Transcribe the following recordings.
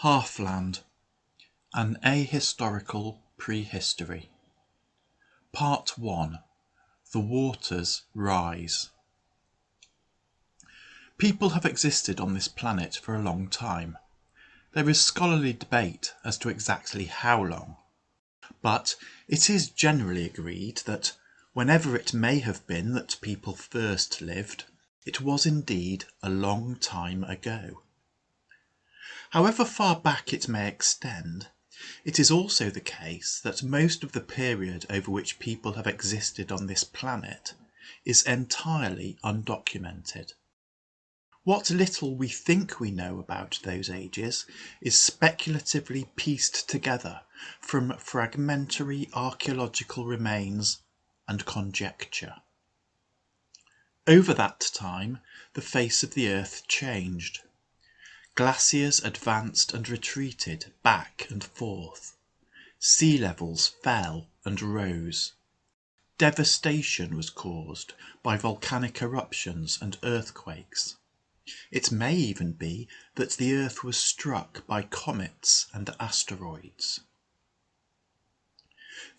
Halfland, an ahistorical prehistory. Part 1. The Waters Rise. People have existed on this planet for a long time. There is scholarly debate as to exactly how long, but it is generally agreed that whenever it may have been that people first lived, it was indeed a long time ago. However far back it may extend, it is also the case that most of the period over which people have existed on this planet is entirely undocumented. What little we think we know about those ages is speculatively pieced together from fragmentary archaeological remains and conjecture. Over that time, the face of the earth changed. Glaciers advanced and retreated back and forth. Sea levels fell and rose. Devastation was caused by volcanic eruptions and earthquakes. It may even be that the earth was struck by comets and asteroids.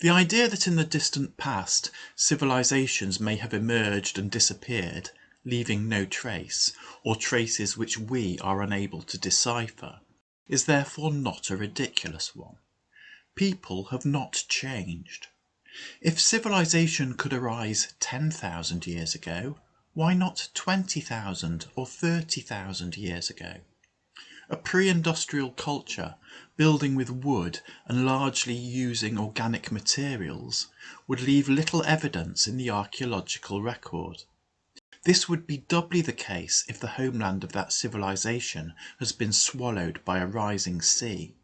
The idea that in the distant past civilizations may have emerged and disappeared, leaving no trace, or traces which we are unable to decipher, is therefore not a ridiculous one. People have not changed. If civilization could arise 10,000 years ago, why not 20,000 or 30,000 years ago? A pre-industrial culture, building with wood and largely using organic materials, would leave little evidence in the archaeological record. This would be doubly the case if the homeland of that civilization has been swallowed by a rising sea,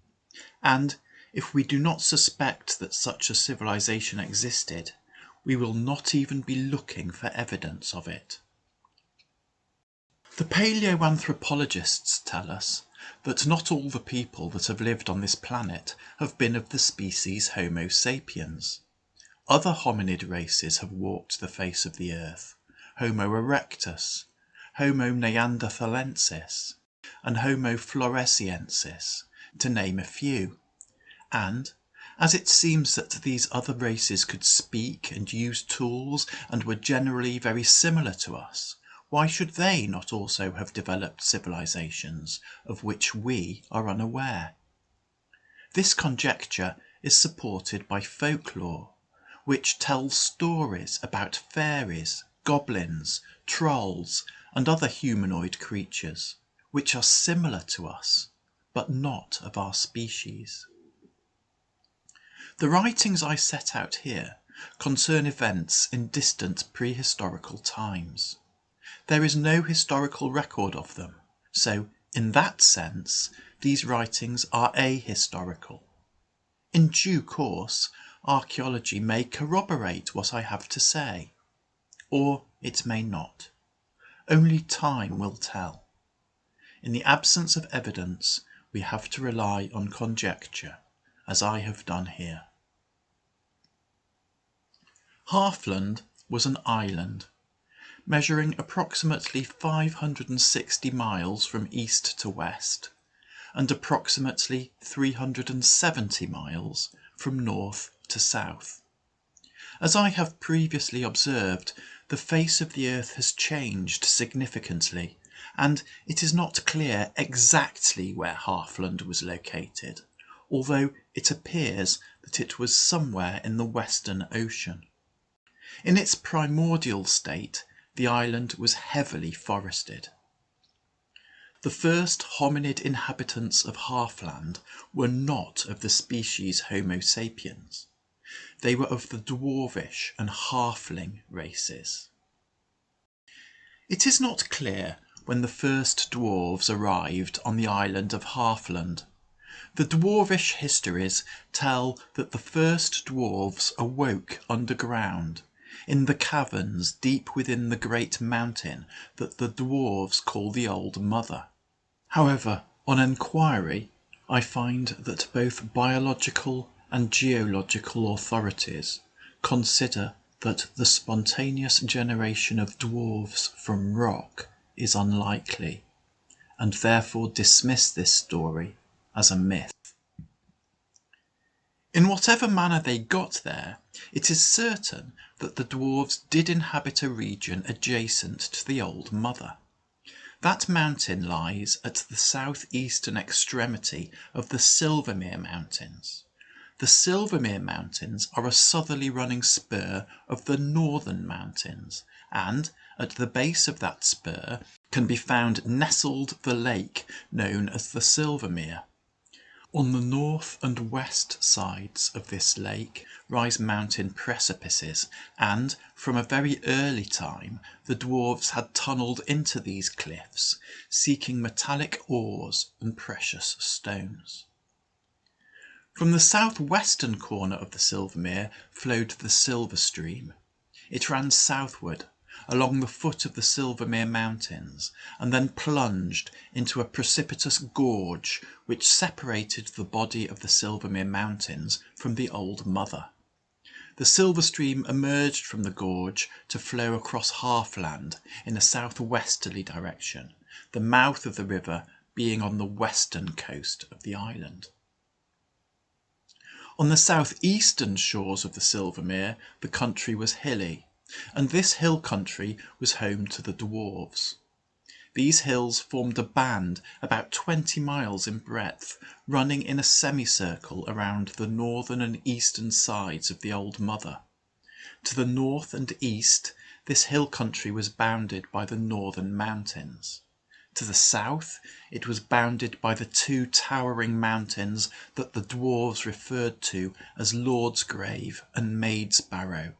and if we do not suspect that such a civilization existed, we will not even be looking for evidence of it. The paleoanthropologists tell us that not all the people that have lived on this planet have been of the species Homo sapiens. Other hominid races have walked the face of the earth: Homo erectus, Homo neanderthalensis, and Homo floresiensis, to name a few. And, as it seems that these other races could speak and use tools and were generally very similar to us, why should they not also have developed civilizations of which we are unaware? This conjecture is supported by folklore, which tells stories about fairies, goblins, trolls, and other humanoid creatures, which are similar to us, but not of our species. The writings I set out here concern events in distant prehistorical times. There is no historical record of them, so in that sense these writings are ahistorical. In due course, archaeology may corroborate what I have to say, or it may not. Only time will tell. In the absence of evidence, we have to rely on conjecture, as I have done here. Halfland was an island, measuring approximately 560 miles from east to west, and approximately 370 miles from north to south. As I have previously observed, the face of the earth has changed significantly, and it is not clear exactly where Halfland was located, although it appears that it was somewhere in the Western Ocean. In its primordial state, the island was heavily forested. The first hominid inhabitants of Halfland were not of the species Homo sapiens. They were of the Dwarvish and Halfling races. It is not clear when the first dwarves arrived on the island of Halfland. The Dwarvish histories tell that the first dwarves awoke underground, in the caverns deep within the great mountain that the dwarves call the Old Mother. However, on enquiry, I find that both biological and geological authorities consider that the spontaneous generation of dwarves from rock is unlikely, and therefore dismiss this story as a myth. In whatever manner they got there, it is certain that the dwarves did inhabit a region adjacent to the Old Mother. That mountain lies at the southeastern extremity of the Silvermere Mountains. The Silvermere Mountains are a southerly running spur of the Northern Mountains, and at the base of that spur can be found nestled the lake known as the Silvermere. On the north and west sides of this lake rise mountain precipices, and from a very early time the dwarves had tunnelled into these cliffs, seeking metallic ores and precious stones. From the southwestern corner of the Silvermere flowed the Silver Stream. It ran southward along the foot of the Silvermere Mountains, and then plunged into a precipitous gorge which separated the body of the Silvermere Mountains from the Old Mother. The Silver Stream emerged from the gorge to flow across Halfland in a southwesterly direction, the mouth of the river being on the western coast of the island. On the southeastern shores of the Silvermere the country was hilly, and this hill country was home to the dwarves. These hills formed a band about 20 miles in breadth, running in a semicircle around the northern and eastern sides of the Old Mother. To the north and east this hill country was bounded by the Northern Mountains. To the south it was bounded by the two towering mountains that the dwarves referred to as Lord's Grave and Maid's Barrow.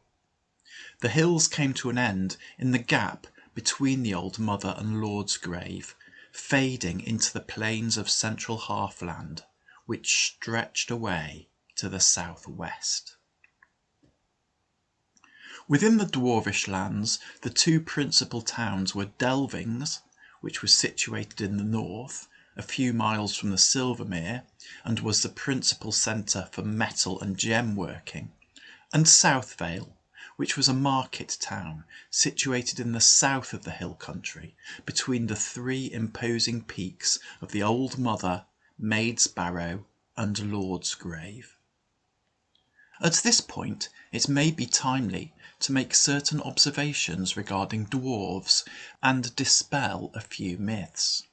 The hills came to an end in the gap between the Old Mother and Lord's Grave, fading into the plains of central Halfland, which stretched away to the southwest. Within the dwarvish lands, the two principal towns were Delvings, which was situated in the north, a few miles from the Silvermere, and was the principal centre for metal and gem working, and Southvale, which was a market town situated in the south of the hill country, between the three imposing peaks of the Old Mother, Maid's Barrow, and Lord's Grave. At this point it may be timely to make certain observations regarding dwarves and dispel a few myths.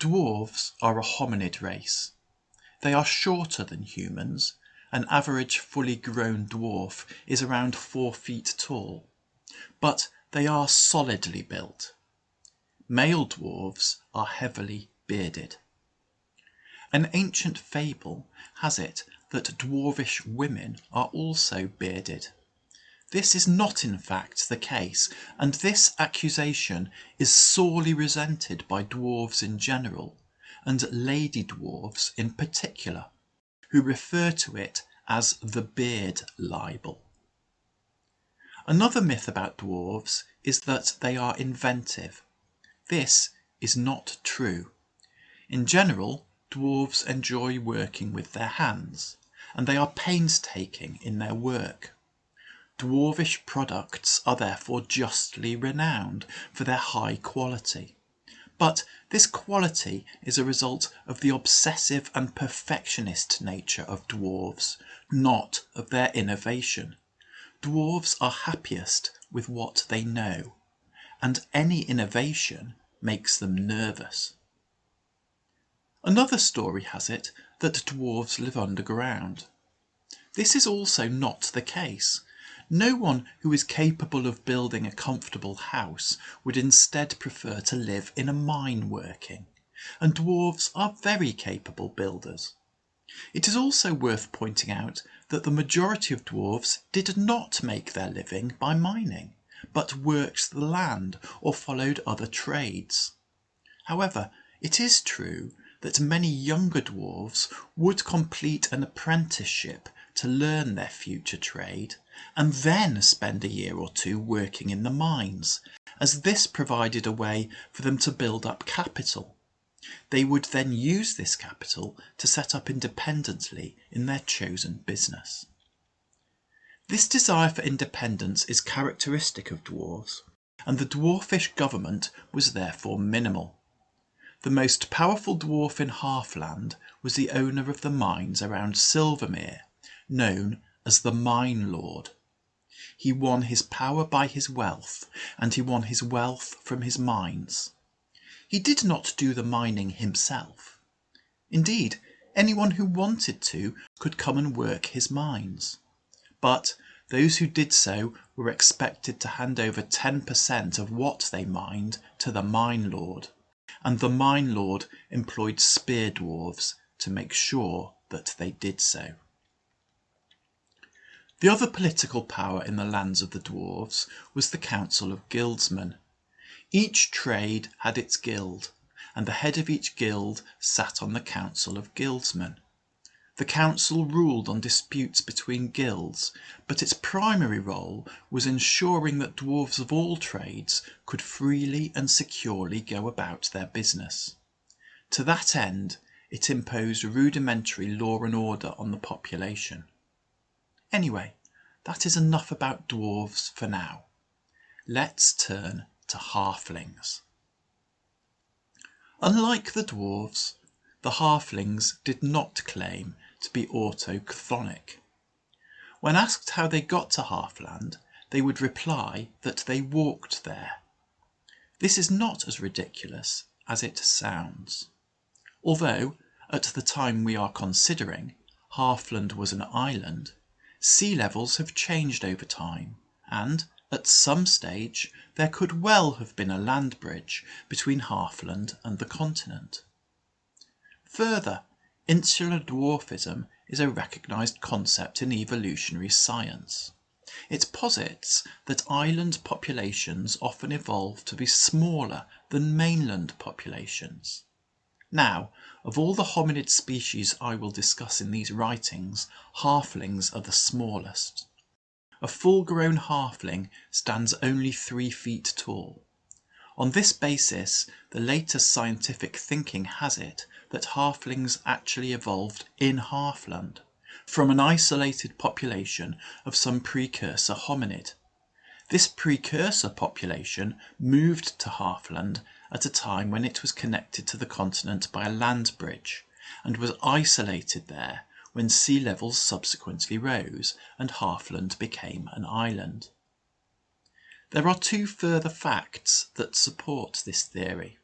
Dwarves are a hominid race. They are shorter than humans. An average fully grown dwarf is around 4 feet tall, but they are solidly built. Male dwarves are heavily bearded. An ancient fable has it that dwarvish women are also bearded. This is not in fact the case, and this accusation is sorely resented by dwarves in general, and lady dwarves in particular, who refer to it as the beard libel. Another myth about dwarves is that they are inventive. This is not true. In general, dwarves enjoy working with their hands, and they are painstaking in their work. Dwarvish products are therefore justly renowned for their high quality. But this quality is a result of the obsessive and perfectionist nature of dwarves, not of their innovation. Dwarves are happiest with what they know, and any innovation makes them nervous. Another story has it that dwarves live underground. This is also not the case. No one who is capable of building a comfortable house would instead prefer to live in a mine working, and dwarves are very capable builders. It is also worth pointing out that the majority of dwarves did not make their living by mining, but worked the land or followed other trades. However, it is true that many younger dwarves would complete an apprenticeship to learn their future trade, and then spend a year or two working in the mines, as this provided a way for them to build up capital. They would then use this capital to set up independently in their chosen business. This desire for independence is characteristic of dwarves, and the dwarfish government was therefore minimal. The most powerful dwarf in Halfland was the owner of the mines around Silvermere, known as the Mine Lord. He won his power by his wealth, and he won his wealth from his mines. He did not do the mining himself. Indeed, anyone who wanted to could come and work his mines. But those who did so were expected to hand over 10% of what they mined to the Mine Lord, and the Mine Lord employed spear dwarves to make sure that they did so. The other political power in the lands of the dwarves was the Council of Guildsmen. Each trade had its guild, and the head of each guild sat on the Council of Guildsmen. The council ruled on disputes between guilds, but its primary role was ensuring that dwarves of all trades could freely and securely go about their business. To that end, it imposed rudimentary law and order on the population. Anyway, that is enough about dwarves for now. Let's turn to halflings. Unlike the dwarves, the halflings did not claim to be autochthonic. When asked how they got to Halfland, they would reply that they walked there. This is not as ridiculous as it sounds. Although, at the time we are considering, Halfland was an island, sea levels have changed over time, and at some stage there could well have been a land bridge between Halfland and the continent. Further, insular dwarfism is a recognised concept in evolutionary science. It posits that island populations often evolve to be smaller than mainland populations. Now, of all the hominid species I will discuss in these writings, halflings are the smallest. A full-grown halfling stands only 3 feet tall. On this basis, the latest scientific thinking has it that halflings actually evolved in Halfland, from an isolated population of some precursor hominid. This precursor population moved to Halfland at a time when it was connected to the continent by a land bridge, and was isolated there when sea levels subsequently rose and Halfland became an island. There are 2 further facts that support this theory.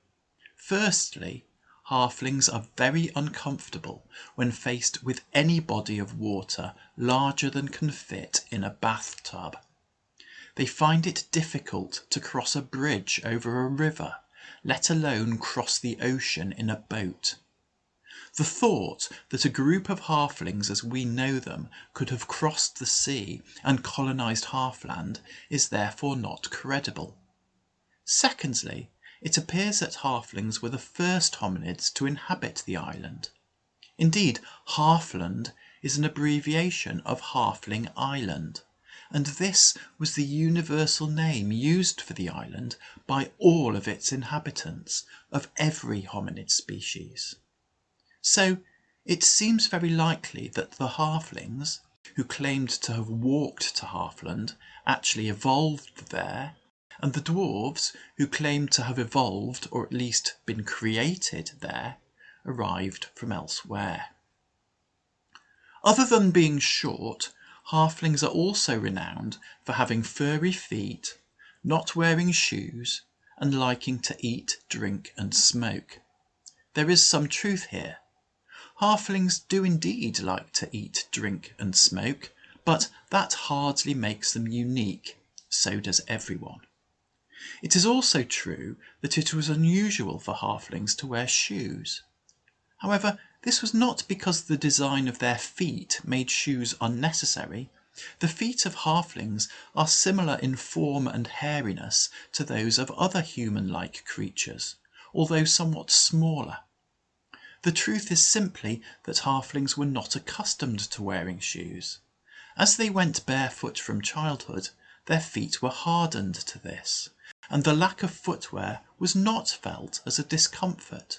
Firstly, halflings are very uncomfortable when faced with any body of water larger than can fit in a bathtub. They find it difficult to cross a bridge over a river, let alone cross the ocean in a boat. The thought that a group of halflings as we know them could have crossed the sea and colonised Halfland is therefore not credible. Secondly, it appears that halflings were the first hominids to inhabit the island. Indeed, Halfland is an abbreviation of Halfling Island, and this was the universal name used for the island by all of its inhabitants, of every hominid species. So it seems very likely that the halflings, who claimed to have walked to Halfland, actually evolved there, and the dwarves, who claimed to have evolved or at least been created there, arrived from elsewhere. Other than being short, halflings are also renowned for having furry feet, not wearing shoes, and liking to eat, drink and smoke. There is some truth here. Halflings do indeed like to eat, drink and smoke, but that hardly makes them unique. So does everyone. It is also true that it was unusual for halflings to wear shoes. However, this was not because the design of their feet made shoes unnecessary. The feet of halflings are similar in form and hairiness to those of other human-like creatures, although somewhat smaller. The truth is simply that halflings were not accustomed to wearing shoes. As they went barefoot from childhood, their feet were hardened to this, and the lack of footwear was not felt as a discomfort.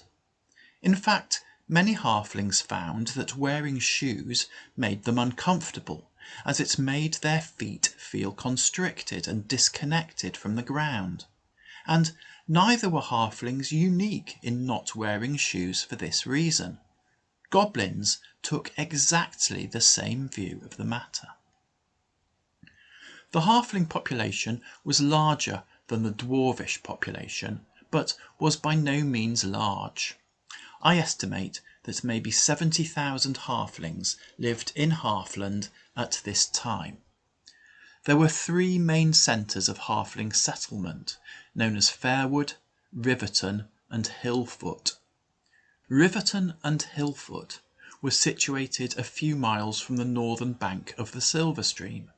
In fact, many halflings found that wearing shoes made them uncomfortable, as it made their feet feel constricted and disconnected from the ground. And Neither were halflings unique in not wearing shoes for this reason. Goblins took exactly the same view of the matter. The halfling population was larger than the dwarvish population, but was by no means large. I estimate that maybe 70,000 halflings lived in Halfland at this time. There were three main centres of halfling settlement, known as Fairwood, Riverton and Hillfoot. Riverton and Hillfoot were situated a few miles from the northern bank of the Silver Stream.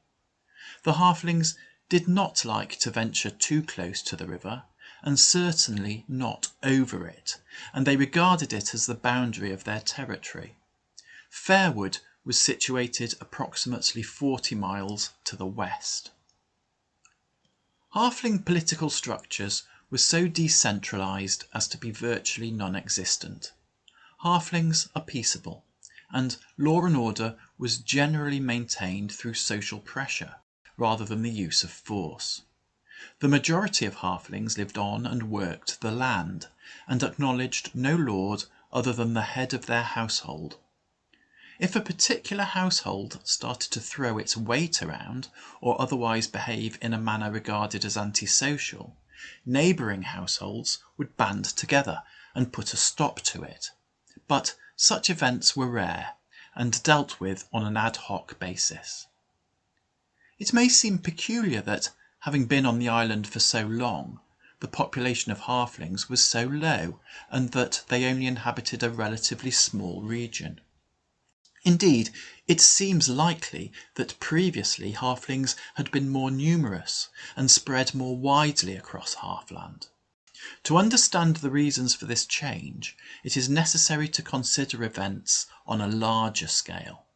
The halflings did not like to venture too close to the river, and certainly not over it, and they regarded it as the boundary of their territory. Fairwood was situated approximately 40 miles to the west. Halfling political structures were so decentralised as to be virtually non-existent. Halflings are peaceable, and law and order was generally maintained through social pressure rather than the use of force. The majority of halflings lived on and worked the land, and acknowledged no lord other than the head of their household. If a particular household started to throw its weight around, or otherwise behave in a manner regarded as antisocial, neighbouring households would band together and put a stop to it. But such events were rare, and dealt with on an ad hoc basis. It may seem peculiar that, having been on the island for so long, the population of halflings was so low, and that they only inhabited a relatively small region. Indeed, it seems likely that previously halflings had been more numerous and spread more widely across Halfland. To understand the reasons for this change, it is necessary to consider events on a larger scale.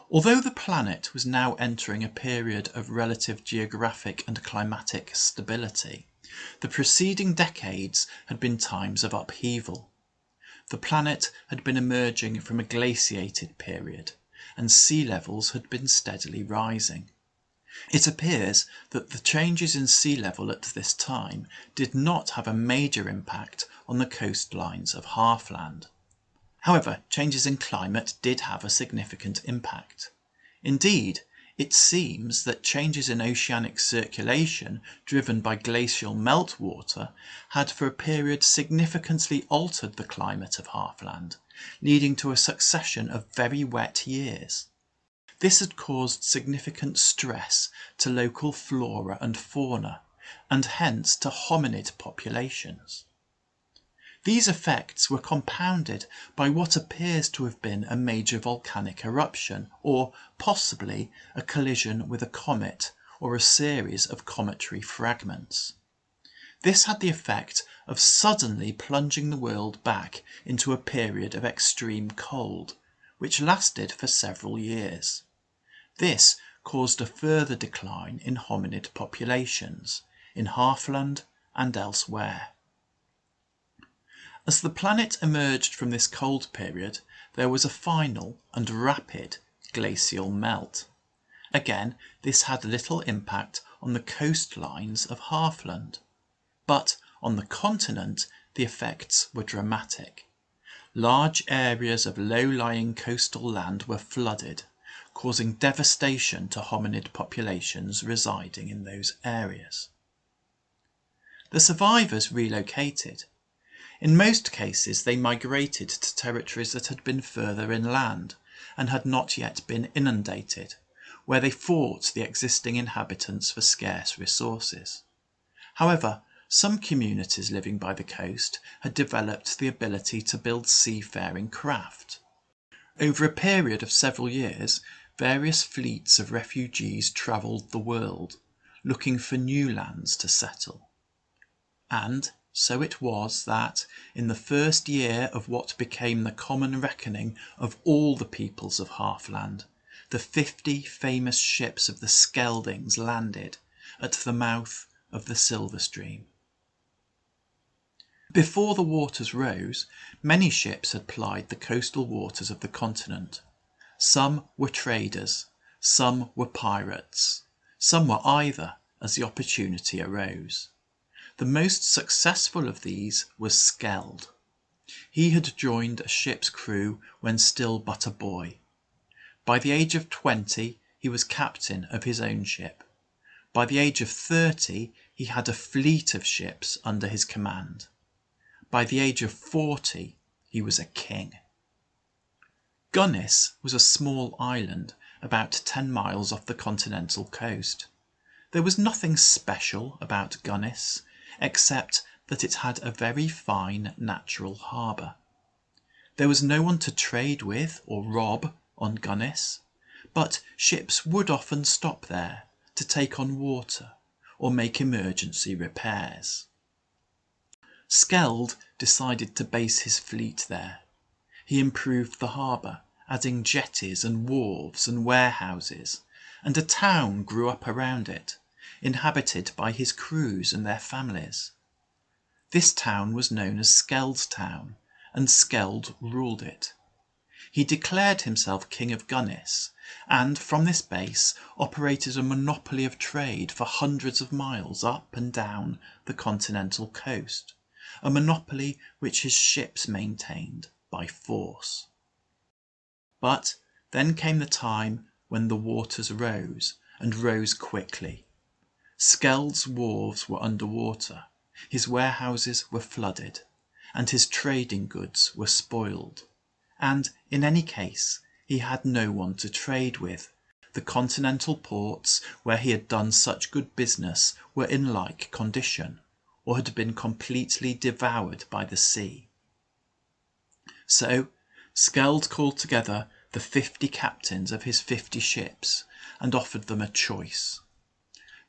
Although the planet was now entering a period of relative geographic and climatic stability, the preceding decades had been times of upheaval. The planet had been emerging from a glaciated period, and sea levels had been steadily rising. It appears that the changes in sea level at this time did not have a major impact on the coastlines of Halfland. However, changes in climate did have a significant impact. Indeed, it seems that changes in oceanic circulation driven by glacial meltwater had for a period significantly altered the climate of Halfland, leading to a succession of very wet years. This had caused significant stress to local flora and fauna, and hence to hominid populations. These effects were compounded by what appears to have been a major volcanic eruption, or possibly a collision with a comet or a series of cometary fragments. This had the effect of suddenly plunging the world back into a period of extreme cold, which lasted for several years. This caused a further decline in hominid populations in Halfland and elsewhere. As the planet emerged from this cold period, there was a final and rapid glacial melt. Again, this had little impact on the coastlines of Halfland, but on the continent the effects were dramatic. Large areas of low-lying coastal land were flooded, causing devastation to hominid populations residing in those areas. The survivors relocated. In most cases they migrated to territories that had been further inland and had not yet been inundated, where they fought the existing inhabitants for scarce resources. However, some communities living by the coast had developed the ability to build seafaring craft. Over a period of several years, various fleets of refugees travelled the world, looking for new lands to settle. And so it was that, in the first year of what became the common reckoning of all the peoples of Halfland, the 50 famous ships of the Skeldings landed at the mouth of the Silver Stream. Before the waters rose, many ships had plied the coastal waters of the continent. Some were traders, some were pirates, some were either as the opportunity arose. The most successful of these was Skeld. He had joined a ship's crew when still but a boy. By the age of 20 he was captain of his own ship. By the age of 30 he had a fleet of ships under his command. By the age of 40 he was a king. Gunnis was a small island about 10 miles off the continental coast. There was nothing special about Gunnis, except that it had a very fine natural harbour. There was no one to trade with or rob on Gunnis, but ships would often stop there to take on water or make emergency repairs. Skeld decided to base his fleet there. He improved the harbour, adding jetties and wharves and warehouses, and a town grew up around it, inhabited by his crews and their families. This town was known as Skeldstown, and Skeld ruled it. He declared himself king of Gunnis, and from this base operated a monopoly of trade for hundreds of miles up and down the continental coast, a monopoly which his ships maintained by force. But then came the time when the waters rose, and rose quickly. Skeld's wharves were under water, his warehouses were flooded, and his trading goods were spoiled. And in any case he had no one to trade with. The continental ports where he had done such good business were in like condition, or had been completely devoured by the sea. So Skeld called together the 50 captains of his 50 ships and offered them a choice.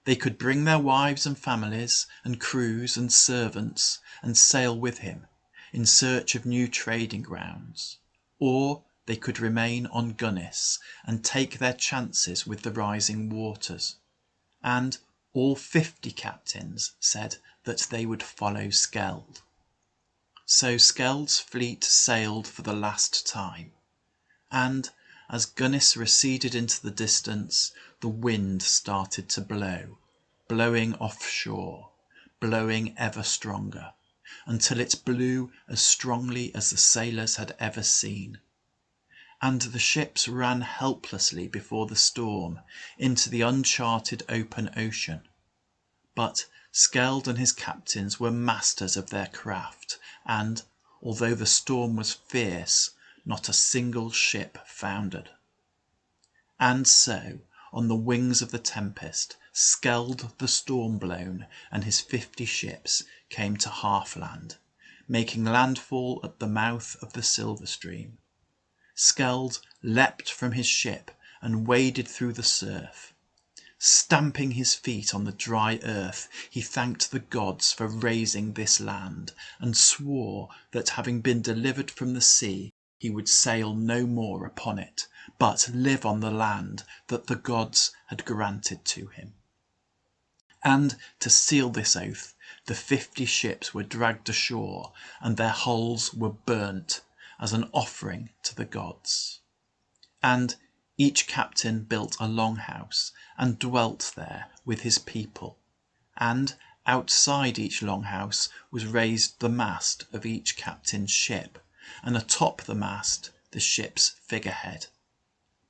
They could bring their wives and families and crews and servants and sail with him in search of new trading grounds, or they could remain on Gunnis and take their chances with the rising waters. And all 50 captains said that they would follow Skeld. So Skeld's fleet sailed for the last time, and as Gunnis receded into the distance, the wind started to blow, blowing offshore, blowing ever stronger, until it blew as strongly as the sailors had ever seen. And the ships ran helplessly before the storm into the uncharted open ocean. But Skeld and his captains were masters of their craft, and, although the storm was fierce, not a single ship foundered. And so, on the wings of the tempest, Skeld the Storm-blown and his 50 ships came to Halfland, making landfall at the mouth of the Silver Stream. Skeld leapt from his ship and waded through the surf. Stamping his feet on the dry earth, he thanked the gods for raising this land, and swore that having been delivered from the sea, he would sail no more upon it, but live on the land that the gods had granted to him. And to seal this oath, the 50 ships were dragged ashore, and their hulls were burnt as an offering to the gods. And each captain built a longhouse and dwelt there with his people, and outside each longhouse was raised the mast of each captain's ship, and atop the mast the ship's figurehead.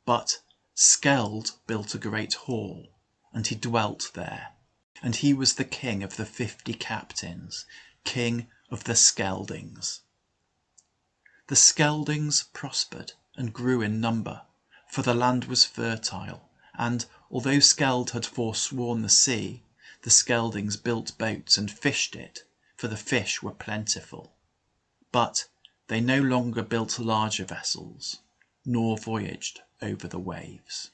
But Skeld built a great hall, and he dwelt there, and he was the king of the 50 captains, king of the Skeldings. The Skeldings prospered and grew in number, for the land was fertile, and although Skeld had forsworn the sea, the Skeldings built boats and fished it, for the fish were plentiful. But they no longer built larger vessels, nor voyaged over the waves.